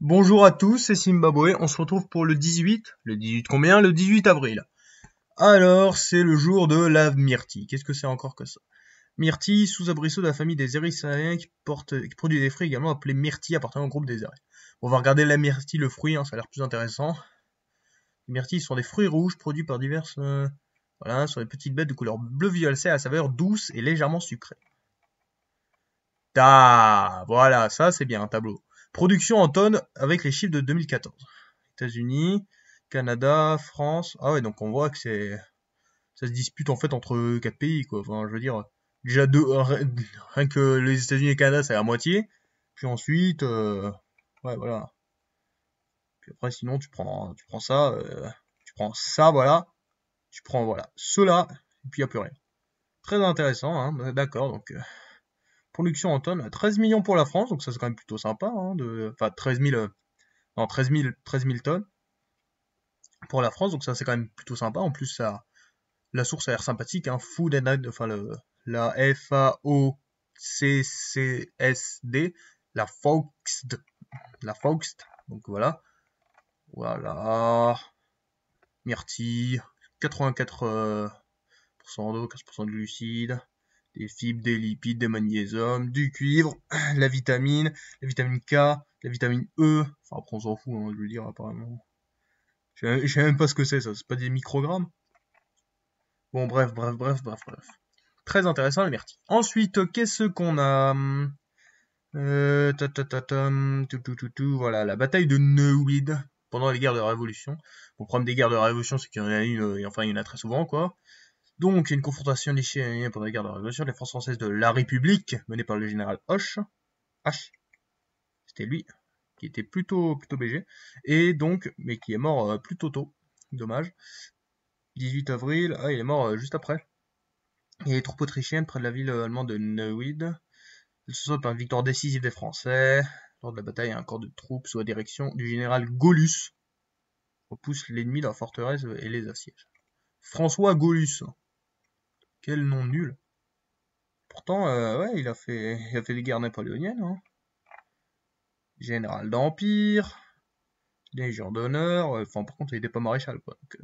Bonjour à tous, c'est Zimbabwe, on se retrouve pour le 18. Le 18 combien? Le 18 avril. Alors, c'est le jour de la myrtille. Qu'est-ce que c'est encore que ça? Myrtille, sous-arbrisseau de la famille des Ericiaceae qui produit des fruits également appelés myrtilles appartenant au groupe des érées. On va regarder la myrtille, le fruit, ça a l'air plus intéressant. Les myrtilles sont des fruits rouges produits par diverses... voilà, sont des petites bêtes de couleur bleu violacé à saveur douce et légèrement sucrée. Ah, voilà, ça c'est bien un tableau. Production en tonnes avec les chiffres de 2014. États-Unis, Canada, France. Ah ouais, donc on voit que ça se dispute en fait entre quatre pays quoi. Enfin, je veux dire, déjà rien que les États-Unis et le Canada, c'est à moitié. Puis ensuite, ouais voilà. Puis après, sinon tu prends ça, voilà. Tu prends voilà, cela, et puis il y a plus rien. Très intéressant, hein. D'accord. Donc production en tonnes, 13 millions pour la France, donc ça c'est quand même plutôt sympa, hein, enfin 13 000, non 13 000 tonnes pour la France, donc ça c'est quand même plutôt sympa. En plus la source a l'air sympathique, hein, Food and enfin la FAOCCSD, la Foxd, donc voilà, myrtille, 84% d'eau, 15% de glucides, des fibres, des lipides, des magnésium, du cuivre, la vitamine K, la vitamine E, enfin après on s'en fout, hein, je veux dire apparemment. Je sais même pas ce que c'est ça, c'est pas des microgrammes. Bon bref. Très intéressant les myrtilles. Ensuite, qu'est-ce qu'on a? Voilà, la bataille de Neuwied pendant les guerres de la Révolution. Bon, le problème des guerres de la Révolution, c'est qu'il y en a une, enfin il y en a très souvent, quoi. Donc, il y a une confrontation lichée pendant la guerre de la Révolution, les forces françaises de la République, menées par le général H, c'était lui, qui était plutôt BG, et donc, mais qui est mort plutôt tôt, dommage. 18 avril, ah, il est mort juste après. Et les troupes autrichiennes près de la ville allemande de Neuwied. Elles se sont par une victoire décisive des Français. Lors de la bataille, un corps de troupes sous la direction du général Gaullus repousse l'ennemi dans la forteresse et les assiège. François Gaullus, quel nom nul. Pourtant, ouais, il a fait les guerres napoléoniennes, hein. Général d'Empire, Légion d'honneur, enfin par contre il était pas maréchal, quoi. Donc,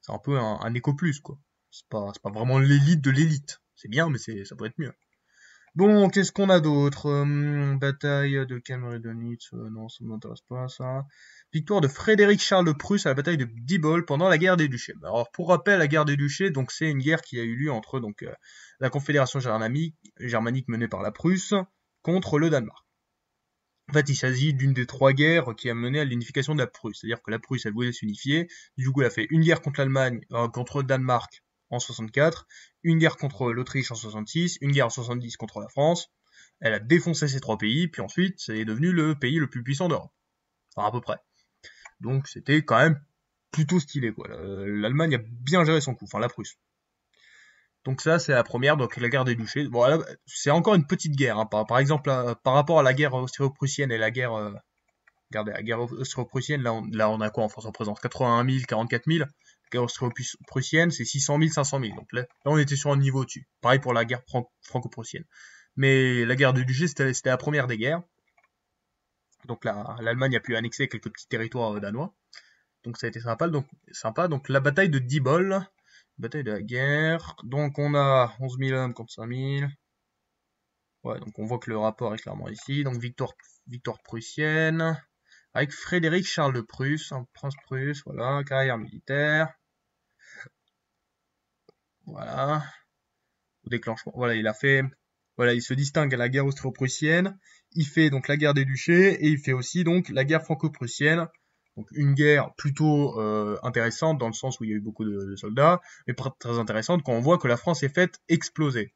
c'est un peu un éco plus, quoi. C'est pas vraiment l'élite de l'élite. C'est bien, mais ça pourrait être mieux. Bon, qu'est-ce qu'on a d'autre? Bataille de Cameron-Donitz, non, ça ne m'intéresse pas, ça. Victoire de Frédéric Charles de Prusse à la bataille de Diebold pendant la guerre des Duchés. Alors, pour rappel, la guerre des Duchés, donc c'est une guerre qui a eu lieu entre donc la Confédération germanique menée par la Prusse contre le Danemark. En fait, il s'agit d'une des trois guerres qui a mené à l'unification de la Prusse. C'est-à-dire que la Prusse, elle voulait s'unifier. Du coup, elle a fait une guerre contre l'Allemagne, contre le Danemark en 64, une guerre contre l'Autriche en 66, une guerre en 70 contre la France. Elle a défoncé ces trois pays, puis ensuite, c'est devenu le pays le plus puissant d'Europe. Enfin, à peu près. Donc, c'était quand même plutôt stylé, quoi. L'Allemagne a bien géré son coup, enfin la Prusse. Donc ça, c'est la première, donc la guerre des duchés. Bon, là, c'est encore une petite guerre, hein. Par exemple, par rapport à la guerre austro-prussienne et regardez, la guerre austro-prussienne, là, on a quoi en France? On représente 81 000, 44 000. La guerre austro-prussienne, c'est 600 000, 500 000. Donc là, on était sur un niveau dessus. Pareil pour la guerre franco-prussienne. Mais la guerre des duchés, c'était la première des guerres. Donc là, l'Allemagne a pu annexer quelques petits territoires danois. Donc ça a été sympa. Donc la bataille de Diebold, bataille de la guerre. Donc on a 11 000 hommes contre 5 000. Ouais, donc on voit que le rapport est clairement ici. Donc victoire prussienne. Avec Frédéric Charles de Prusse, un prince prusse, voilà, carrière militaire. Voilà. Au déclenchement. Voilà, voilà, il se distingue à la guerre austro-prussienne. Il fait donc la guerre des duchés et il fait aussi donc la guerre franco-prussienne. Donc une guerre plutôt intéressante dans le sens où il y a eu beaucoup de soldats, mais pas très intéressante quand on voit que la France est faite exploser.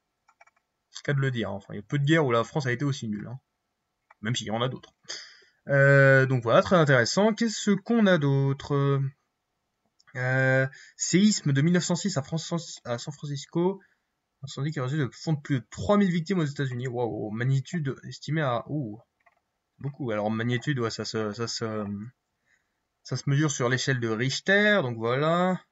C'est le cas de le dire, hein. Enfin, il y a peu de guerres où la France a été aussi nulle, hein. Même s'il y en a d'autres. Donc voilà, très intéressant. Qu'est-ce qu'on a d'autre? Séisme de 1906 à San Francisco. Incendie qui a résulté de fond de plus de 3000 victimes aux États-Unis. Waouh, magnitude estimée à beaucoup. Alors magnitude, ouais, ça se mesure sur l'échelle de Richter, donc voilà.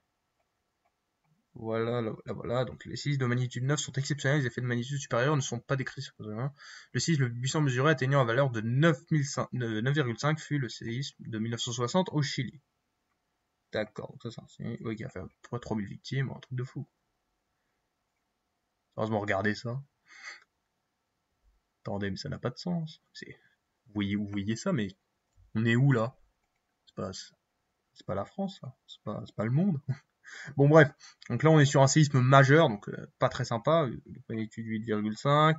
Voilà, là, voilà. Donc les séismes de magnitude 9 sont exceptionnels, les effets de magnitude supérieure ne sont pas décrits sur le 1. Le séisme le plus puissant mesuré atteignant la valeur de 9,5 fut le séisme de 1960 au Chili. D'accord, donc ça c'est un signe. Ouais, qui a fait à peu près 3000 victimes, un truc de fou. Heureusement, regardez ça. Attendez, mais ça n'a pas de sens. Vous voyez ça, mais on est où là? C'est pas, c'est pas la France, là. C'est pas le monde. Bon, bref. Donc là, on est sur un séisme majeur, donc pas très sympa. Magnitude 8,5.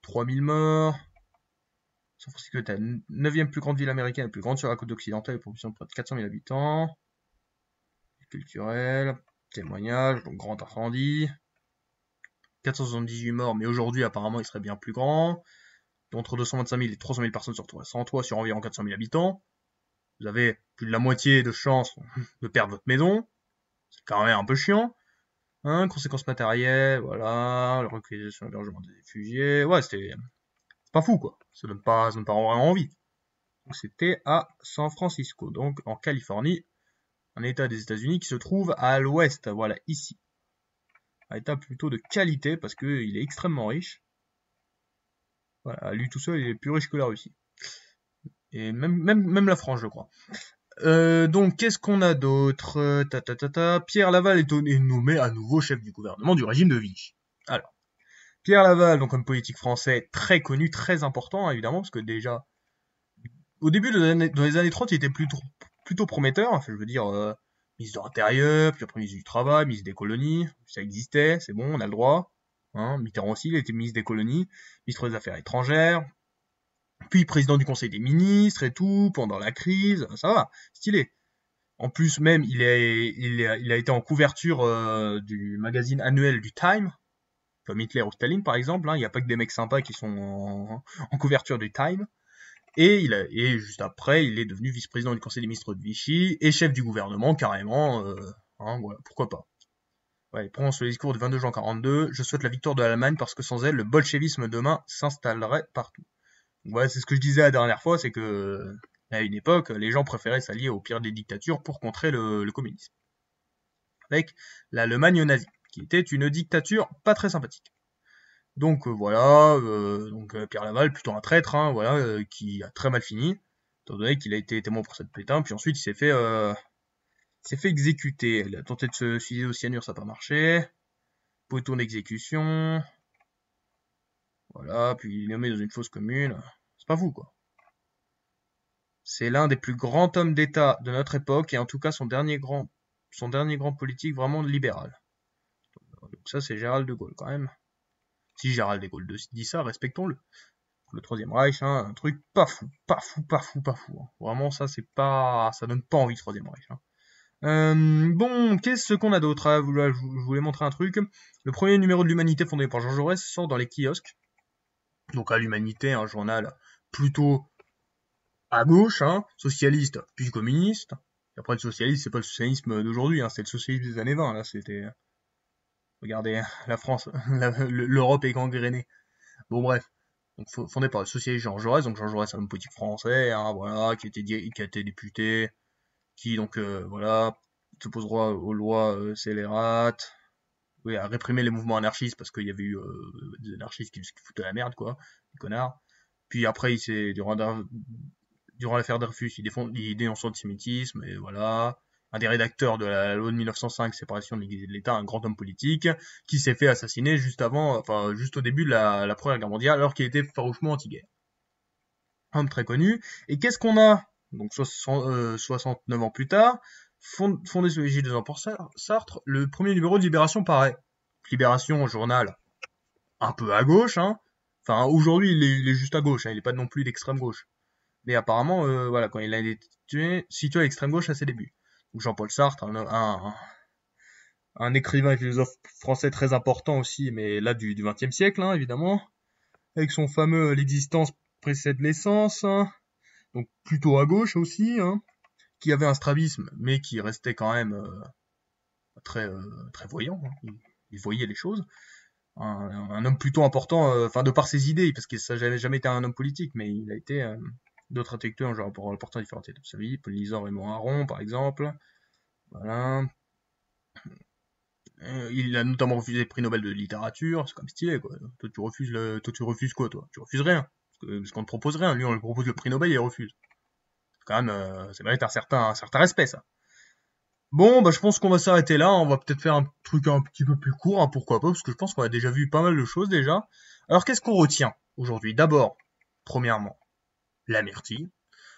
3000 morts. San Francisco est la 9e plus grande ville américaine, la plus grande sur la côte occidentale, avec une population de près de 400 000 habitants. Culturel. Témoignage, donc grand incendie. 478 morts, mais aujourd'hui, apparemment, il serait bien plus grand. Entre 225 000 et 300 000 personnes se retrouvent sans toit sur environ 400 000 habitants. Vous avez plus de la moitié de chances de perdre votre maison. C'est quand même un peu chiant. Hein, conséquences matérielles, voilà, la localisation et l'hébergement des réfugiés. Ouais, c'est pas fou, quoi. Ça donne pas vraiment envie. Donc, c'était à San Francisco, donc en Californie, un état des États-Unis qui se trouve à l'ouest, voilà, ici. Un état plutôt de qualité parce qu'il est extrêmement riche. Voilà, lui tout seul, il est plus riche que la Russie. Et même la France, je crois. Donc, qu'est-ce qu'on a d'autre? Pierre Laval est nommé à nouveau chef du gouvernement du régime de Vichy. Alors, Pierre Laval, donc un politique français très connu, très important, hein, évidemment, parce que déjà, au début dans les années 30, il était plutôt prometteur. Enfin, je veux dire, ministre de l'Intérieur, puis après ministre du Travail, ministre des Colonies, ça existait, c'est bon, on a le droit. Hein, Mitterrand aussi, il était ministre des Colonies, ministre des Affaires étrangères, puis président du Conseil des ministres et tout, pendant la crise, ça va, stylé. En plus, même, il a été en couverture du magazine annuel du Time, comme Hitler ou Staline par exemple. Hein. Il n'y a pas que des mecs sympas qui sont en couverture du Time. Et juste après, il est devenu vice-président du Conseil des ministres de Vichy et chef du gouvernement carrément. Hein, voilà, pourquoi pas. Ouais, il prononce le discours du 22 juin 42. Je souhaite la victoire de l'Allemagne parce que sans elle, le bolchevisme demain s'installerait partout. Donc, voilà, c'est ce que je disais la dernière fois, c'est que à une époque, les gens préféraient s'allier au pire des dictatures pour contrer le communisme. Avec l'Allemagne nazie, qui était une dictature pas très sympathique. Donc voilà, Pierre Laval, plutôt un traître, hein, voilà, qui a très mal fini, étant donné qu'il a été témoin pour cette Pétain, puis ensuite il s'est fait exécuter. Il a tenté de se suicider au cyanure, ça n'a pas marché. Poteau d'exécution, voilà, puis il est nommé dans une fosse commune. C'est pas fou, quoi. C'est l'un des plus grands hommes d'État de notre époque, et en tout cas son dernier grand politique vraiment libéral. Donc ça, c'est Gérald de Gaulle, quand même. Si Gérald de Gaulle dit ça, respectons-le. Le Troisième Reich, hein, un truc pas fou, pas fou, pas fou, pas fou. Hein. Vraiment, ça donne pas envie, le Troisième Reich. Hein. Bon, qu'est-ce qu'on a d'autre? Je voulais montrer un truc. Le premier numéro de l'Humanité fondé par Jean Jaurès sort dans les kiosques. Donc à l'Humanité, un journal plutôt à gauche, hein, socialiste puis communiste. Et après le socialiste, c'est pas le socialisme d'aujourd'hui, hein, c'est le socialisme des années 20. Là, c'était, regardez, la France, l'Europe est gangrénée. Bon bref. Donc fondé par le socialiste Jean Jaurès, donc Jean Jaurès, un homme politique français, hein, voilà, qui a été député, qui donc voilà s'opposera aux lois scélérates, oui, a réprimé les mouvements anarchistes parce qu'il y avait eu des anarchistes qui foutaient la merde, quoi, des connards. Puis après, durant l'affaire Dreyfus, il dénonce l'antisémitisme, et voilà. Un des rédacteurs de la loi de 1905, séparation de l'Église et de l'État, un grand homme politique, qui s'est fait assassiner juste au début de la Première Guerre mondiale, alors qu'il était farouchement anti-guerre. Homme très connu. Et qu'est-ce qu'on a? Donc 69 ans plus tard, fondé sous l'égide de Jean-Paul Sartre, le premier numéro de Libération paraît. Libération, journal un peu à gauche, hein. Enfin, aujourd'hui, il est juste à gauche, hein, il n'est pas non plus d'extrême gauche. Mais apparemment, voilà, quand il a été situé à l'extrême gauche à ses débuts. Donc Jean-Paul Sartre, un écrivain et philosophe français très important aussi, mais là du XXe siècle, hein, évidemment, avec son fameux L'existence précède l'essence, hein, donc plutôt à gauche aussi, hein, qui avait un strabisme, mais qui restait quand même très voyant, hein, il voyait les choses. Un homme plutôt important, enfin de par ses idées, parce que ça n'avait jamais été un homme politique, mais il a été d'autres intellectuels, genre pour apporter différentes étapes de sa vie, Paul Lisant et Raymond Aron, par exemple. Voilà. Il a notamment refusé le prix Nobel de littérature, c'est comme stylé, quoi. Toi, tu refuses quoi, toi? Tu refuses rien. Parce qu'on ne propose rien. Lui, on lui propose le prix Nobel, il refuse. Quand même, ça mérite un certain respect, ça. Bon, bah, je pense qu'on va s'arrêter là. On va peut-être faire un truc un petit peu plus court, hein, pourquoi pas, parce que je pense qu'on a déjà vu pas mal de choses déjà. Alors, qu'est-ce qu'on retient aujourd'hui? D'abord, premièrement, la myrtille,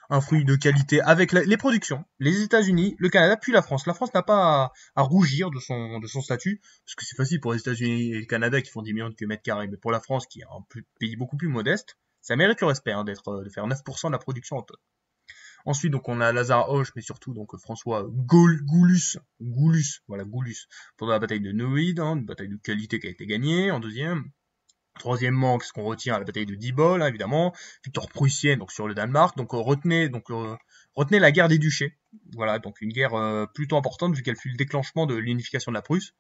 un fruit de qualité avec les productions, les États-Unis, le Canada, puis la France. La France n'a pas à rougir de son statut, parce que c'est facile pour les États-Unis et le Canada qui font 10 millions de kilomètres carrés, mais pour la France, qui est un pays beaucoup plus modeste, ça mérite le respect hein, de faire 9% de la production en tonnes. Ensuite, donc, on a Lazare Hoche, mais surtout donc François voilà, Goulus, pendant la bataille de Neuwied, hein, une bataille de qualité qui a été gagnée en deuxième. Troisièmement, qu'est-ce qu'on retient? La bataille de Diboll, hein, évidemment. Victoire prussienne, donc sur le Danemark. Retenez la guerre des duchés. Voilà, donc une guerre plutôt importante vu qu'elle fut le déclenchement de l'unification de la Prusse,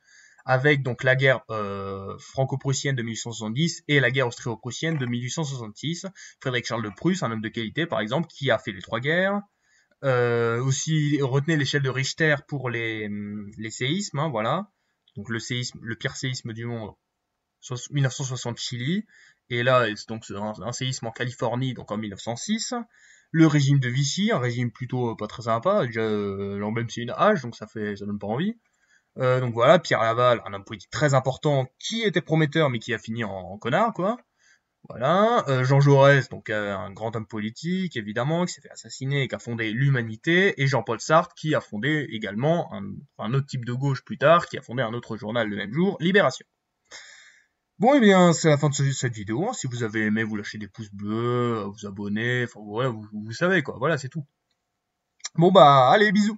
avec donc la guerre franco-prussienne de 1870 et la guerre austro-prussienne de 1866. Frédéric Charles de Prusse, un homme de qualité par exemple, qui a fait les trois guerres. Aussi, retenez l'échelle de Richter pour les séismes, hein, voilà. Donc le pire séisme du monde, 1960 Chili, et là, donc c'est un séisme en Californie, donc en 1906. Le régime de Vichy, un régime plutôt pas très sympa, déjà l'emblème c'est une hache, donc ça donne pas envie. Donc voilà, Pierre Laval, un homme politique très important, qui était prometteur, mais qui a fini en connard, quoi. Voilà, Jean Jaurès, donc un grand homme politique, évidemment, qui s'est fait assassiner et qui a fondé l'Humanité, et Jean-Paul Sartre, qui a fondé également un autre type de gauche plus tard, qui a fondé un autre journal le même jour, Libération. Bon, eh bien, c'est la fin de cette vidéo. Hein. Si vous avez aimé, vous lâchez des pouces bleus, vous abonnez, enfin, voilà, vous savez, quoi. Voilà, c'est tout. Bon, bah, allez, bisous.